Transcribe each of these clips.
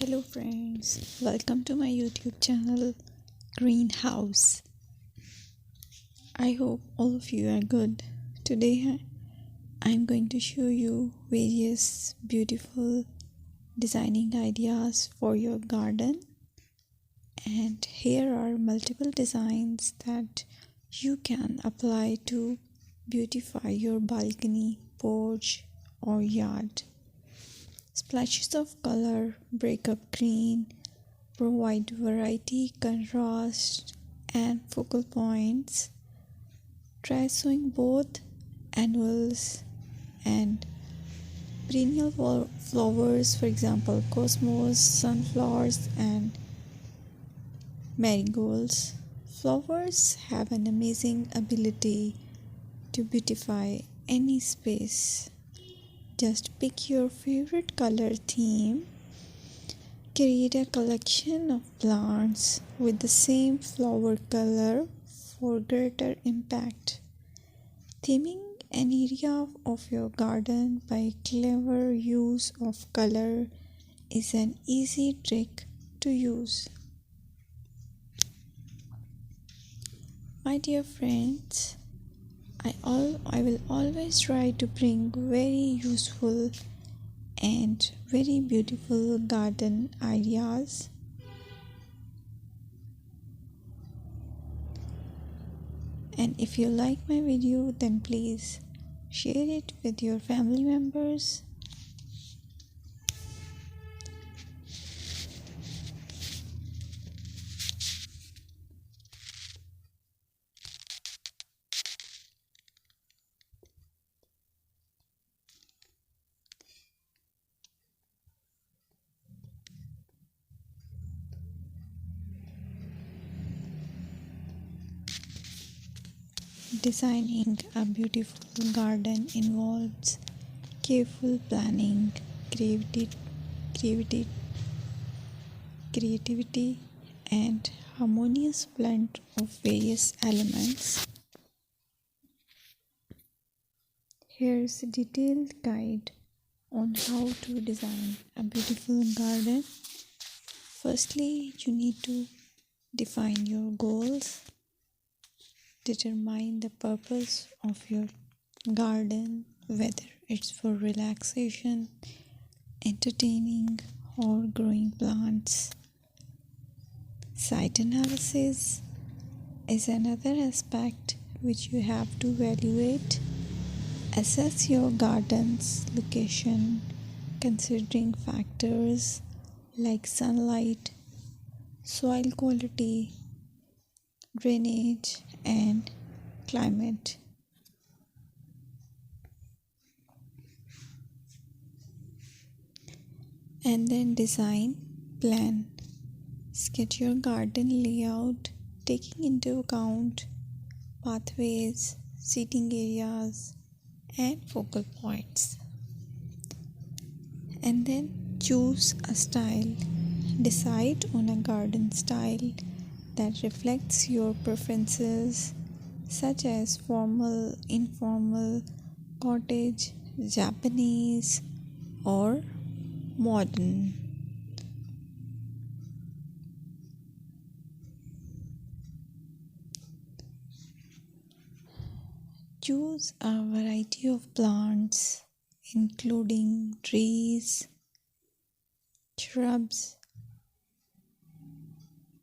Hello friends, welcome to my YouTube channel Greenhouse. I hope all of you are good. Today I'm going to show you various beautiful designing ideas for your garden, and here are multiple designs that you can apply to beautify your balcony, porch or yard. Splashes of color break up green, provide variety, contrast, and focal points. Try sowing both annuals and perennial flowers, for example, cosmos, sunflowers, and marigolds. Flowers have an amazing ability to beautify any space. Just pick your favorite color theme. Create a collection of plants with the same flower color for greater impact. Theming an area of your garden by clever use of color is an easy trick to use. My dear friends, I will always try to bring very useful and very beautiful garden ideas. And if you like my video, then please share it with your family members. Designing a beautiful garden involves careful planning, creativity, creativity, and harmonious blend of various elements. Here's a detailed guide on how to design a beautiful garden. Firstly, you need to define your goals. Determine the purpose of your garden, whether it's for relaxation, entertaining, or growing plants. Site analysis is another aspect which you have to evaluate. Assess your garden's location, considering factors like sunlight, soil quality, drainage, and climate. And then design plan. Sketch your garden layout, taking into account pathways, seating areas, and focal points. And then choose a style. Decide on a garden style that reflects your preferences, such as formal, informal, cottage, Japanese, or modern. Choose a variety of plants, including trees, shrubs,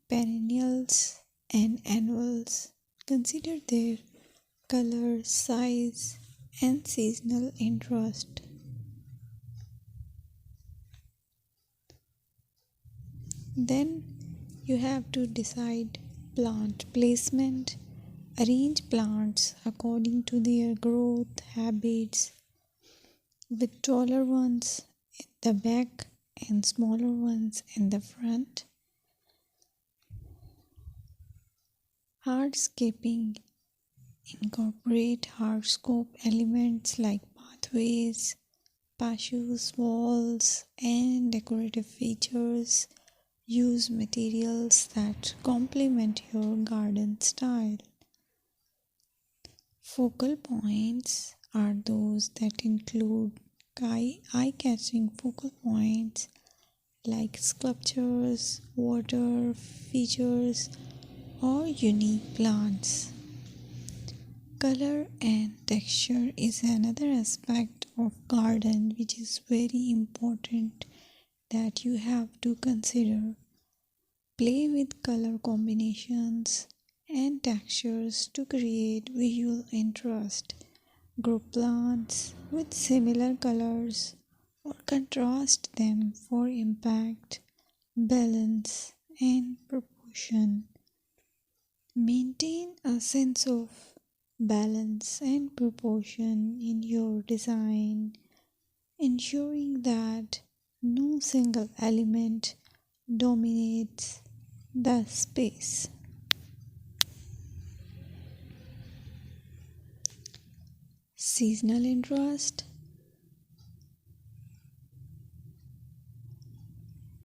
perennials, and annuals. Consider their color, size, and seasonal interest. Then you have to decide plant placement. Arrange plants according to their growth habits, with taller ones in the back and smaller ones in the front. Hardscaping. Incorporate hardscape elements like pathways, patios, walls, and decorative features. Use materials that complement your garden style. Focal points are those that include eye-catching focal points like sculptures, water features, or unique plants. Color and texture is another aspect of garden which is very important that you have to consider. Play with color combinations and textures to create visual interest. Group plants with similar colors or contrast them for impact, balance, and proportion. Maintain a sense of balance and proportion in your design, ensuring that no single element dominates the space. Seasonal interest